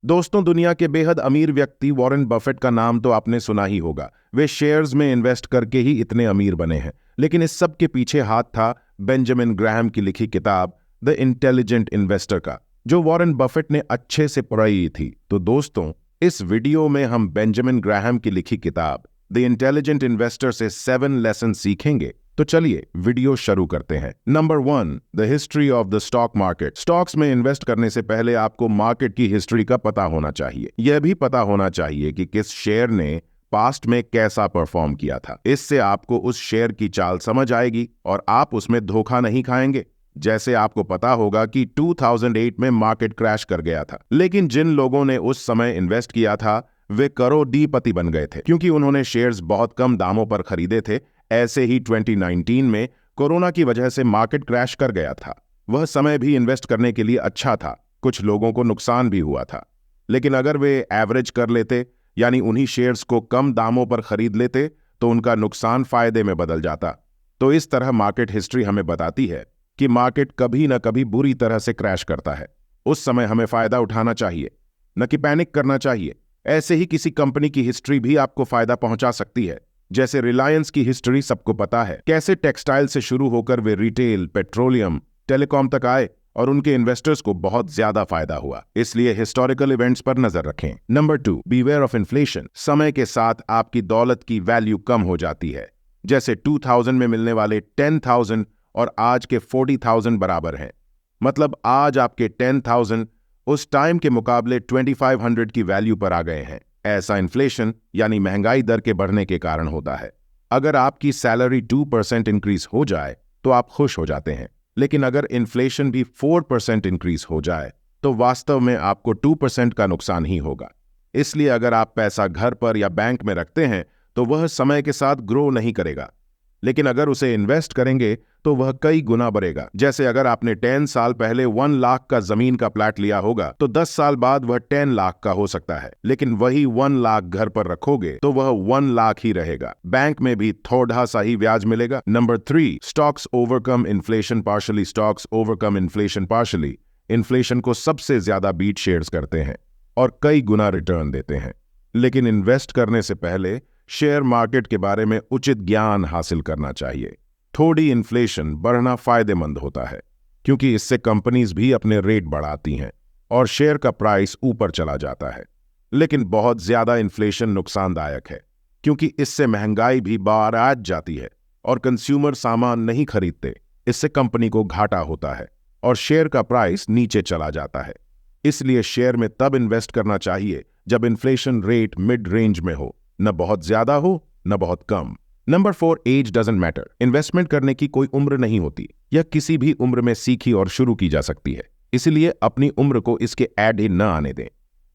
दोस्तों, दुनिया के बेहद अमीर व्यक्ति वॉरेन बफेट का नाम तो आपने सुना ही होगा। वे शेयर्स में इन्वेस्ट करके ही इतने अमीर बने हैं। लेकिन इस सब के पीछे हाथ था बेंजामिन ग्राहम की लिखी किताब द इंटेलिजेंट इन्वेस्टर का, जो वॉरेन बफेट ने अच्छे से पढ़ी थी। तो दोस्तों, इस वीडियो में हम बेंजामिन ग्राहम की लिखी किताब द इंटेलिजेंट इन्वेस्टर से 7 लेसन सीखेंगे। तो चलिए वीडियो शुरू करते हैं। Number 1, the history of the stock market. Stocks में इन्वेस्ट करने से पहले आपको मार्केट की हिस्ट्री का पता होना चाहिए। यह भी पता होना चाहिए कि किस शेयर ने पास्ट में कैसा परफॉर्म किया था। इससे आपको उस शेयर की चाल समझ आएगी और आप उसमें धोखा नहीं खाएंगे। जैसे आपको पता होगा कि 2008 में मार्केट क्रैश कर गया था, लेकिन जिन लोगों ने उस समय इन्वेस्ट किया था वे करोड़पति बन गए थे, क्योंकि उन्होंने शेयर्स बहुत कम दामों पर खरीदे थे। ऐसे ही 2019 में कोरोना की वजह से मार्केट क्रैश कर गया था। वह समय भी इन्वेस्ट करने के लिए अच्छा था। कुछ लोगों को नुकसान भी हुआ था, लेकिन अगर वे एवरेज कर लेते, यानी उन्हीं शेयर्स को कम दामों पर खरीद लेते, तो उनका नुकसान फायदे में बदल जाता। तो इस तरह मार्केट हिस्ट्री हमें बताती है कि मार्केट कभी न कभी बुरी तरह से क्रैश करता है। उस समय हमें फायदा उठाना चाहिए, न कि पैनिक करना चाहिए। ऐसे ही किसी कंपनी की हिस्ट्री भी आपको फायदा पहुंचा सकती है। जैसे रिलायंस की हिस्ट्री सबको पता है, कैसे टेक्सटाइल से शुरू होकर वे रिटेल, पेट्रोलियम, टेलीकॉम तक आए और उनके इन्वेस्टर्स को बहुत ज्यादा फायदा हुआ। इसलिए हिस्टोरिकल इवेंट्स पर नजर रखें। Number 2, beware of inflation. समय के साथ आपकी दौलत की वैल्यू कम हो जाती है। जैसे 2000 में मिलने वाले 10,000 और आज के 40,000 बराबर हैं। मतलब आज आपके 10,000 उस टाइम के मुकाबले 2500 की वैल्यू पर आ गए हैं। ऐसा इन्फ्लेशन यानी महंगाई दर के बढ़ने के कारण होता है। अगर आपकी सैलरी 2% इंक्रीज हो जाए तो आप खुश हो जाते हैं, लेकिन अगर इन्फ्लेशन भी 4% इंक्रीज हो जाए तो वास्तव में आपको 2% का नुकसान ही होगा। इसलिए अगर आप पैसा घर पर या बैंक में रखते हैं तो वह समय के साथ ग्रो नहीं करेगा, लेकिन अगर उसे इन्वेस्ट करेंगे तो वह कई गुना बढ़ेगा। जैसे अगर आपने 10 साल पहले 1 लाख का जमीन का प्लाट लिया होगा तो 10 साल बाद वह 10 लाख का हो सकता है, लेकिन वही 1 लाख घर पर रखोगे तो वह 1 लाख ही रहेगा। बैंक में भी थोड़ा सा ही ब्याज मिलेगा। Number 3, stocks overcome inflation partially. Stocks overcome inflation partially. Inflation को सबसे ज्यादा बीट शेयर्स करते हैं और कई गुना रिटर्न देते हैं। लेकिन इन्वेस्ट करने से पहले शेयर मार्केट के बारे में उचित ज्ञान हासिल करना चाहिए। थोड़ी इन्फ्लेशन बढ़ना फायदेमंद होता है, क्योंकि इससे कंपनीज भी अपने रेट बढ़ाती हैं और शेयर का प्राइस ऊपर चला जाता है। लेकिन बहुत ज्यादा इन्फ्लेशन नुकसानदायक है, क्योंकि इससे महंगाई भी बढ़ जाती है और कंज्यूमर सामान नहीं खरीदते। इससे कंपनी को घाटा होता है और शेयर का प्राइस नीचे चला जाता है। इसलिए शेयर में तब इन्वेस्ट करना चाहिए जब इन्फ्लेशन रेट मिड रेंज में हो, न बहुत ज्यादा हो न बहुत कम। Number 4, age doesn't matter. Investment करने की कोई उम्र नहीं होती। यह किसी भी उम्र में सीखी और शुरू की जा सकती है। इसलिए अपनी उम्र को इसके ऐड ही न आने दें।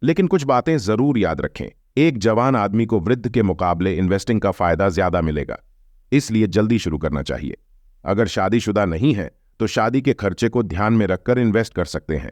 लेकिन कुछ बातें जरूर याद रखें। एक जवान आदमी को वृद्ध के मुकाबले इन्वेस्टिंग का फायदा ज्यादा मिलेगा, इसलिए जल्दी शुरू करना चाहिए। अगर शादीशुदा नहीं है तो शादी के खर्चे को ध्यान में रखकर इन्वेस्ट कर सकते हैं।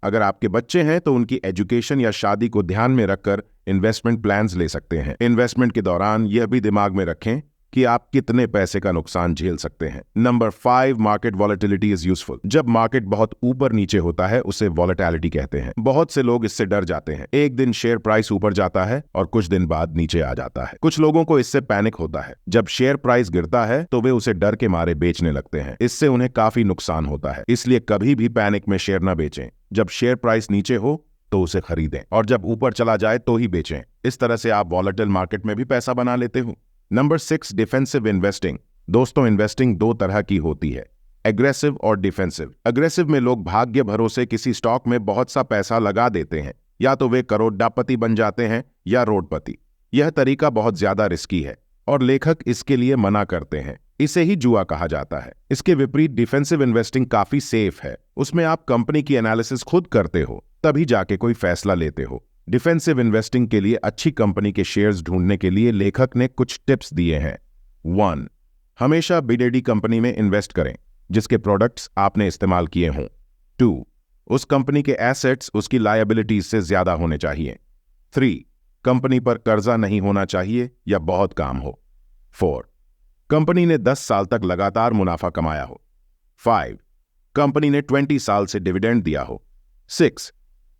अगर आपके बच्चे हैं तो उनकी एजुकेशन या शादी को ध्यान में रखकर इन्वेस्टमेंट प्लान्स ले सकते हैं। इन्वेस्टमेंट के दौरान यह भी दिमाग में रखें कि आप कितने पैसे का नुकसान झेल सकते हैं। Number 5, market volatility is useful. जब मार्केट बहुत ऊपर नीचे होता है उसे वॉलेटिलिटी कहते हैं। बहुत से लोग इससे डर जाते हैं। एक दिन शेयर प्राइस ऊपर जाता है और कुछ दिन बाद नीचे आ जाता है। कुछ लोगों को इससे पैनिक होता है। जब शेयर प्राइस गिरता है तो वे उसे डर के मारे बेचने लगते हैं। इससे उन्हें काफी नुकसान होता है। इसलिए कभी भी पैनिक में शेयर न बेचें। जब शेयर प्राइस नीचे हो तो उसे खरीदें और जब ऊपर चला जाए तो ही बेचें। इस तरह से आप वॉलेटाइल मार्केट में भी पैसा बना लेते हो। Number 6, defensive investing. दोस्तों, इन्वेस्टिंग 2 तरह की होती है, एग्रेसिव और डिफेंसिव। अग्रेसिव में लोग भाग्य भरोसे किसी स्टॉक में बहुत सा पैसा लगा देते हैं। या तो वे करोड़पति बन जाते हैं या रोडपति। यह तरीका बहुत ज्यादा रिस्की है और लेखक इसके लिए मना करते हैं। इसे ही जुआ कहा जाता है। इसके विपरीत डिफेंसिव इन्वेस्टिंग काफी सेफ है। उसमें आप कंपनी की एनालिसिस खुद करते हो, तभी जाके कोई फैसला लेते हो। डिफेंसिव इन्वेस्टिंग के लिए अच्छी कंपनी के शेयर्स ढूंढने के लिए लेखक ने कुछ टिप्स दिए हैं। 1, हमेशा बीडेडी कंपनी में इन्वेस्ट करें जिसके प्रोडक्ट्स आपने इस्तेमाल किए हों। 2, उस कंपनी के एसेट्स उसकी लायबिलिटीज से ज्यादा होने चाहिए। 3, कंपनी पर कर्जा नहीं होना चाहिए या बहुत काम हो। 4, कंपनी ने 10 साल तक लगातार मुनाफा कमाया हो। 5, कंपनी ने 20 साल से डिविडेंड दिया हो। 6,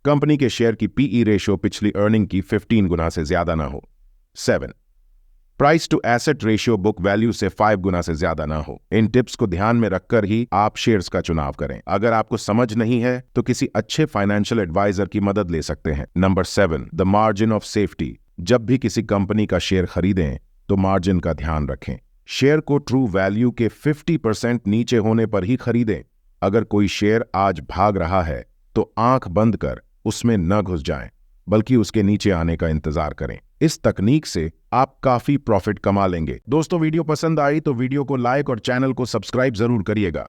कंपनी के शेयर की पीई रेशियो पिछली अर्निंग की 15 गुना से ज्यादा ना हो। 7. Price to asset ratio book value से 5 गुना से ज्यादा ना हो। इन टिप्स को ध्यान में रखकर ही आप शेयर्स का चुनाव करें। अगर आपको समझ नहीं है तो किसी अच्छे फाइनेंशियल एडवाइजर की मदद ले सकते हैं। Number 7, the margin of safety. जब भी किसी कंपनी का शेयर खरीदें तो मार्जिन का ध्यान रखें। शेयर को ट्रू वैल्यू के 50% नीचे होने पर ही खरीदें। अगर कोई शेयर आज भाग रहा है तो आंख बंद कर उसमें न घुस जाएं, बल्कि उसके नीचे आने का इंतजार करें। इस तकनीक से आप काफी प्रॉफिट कमा लेंगे। दोस्तों, वीडियो पसंद आई तो वीडियो को लाइक और चैनल को सब्सक्राइब जरूर करिएगा।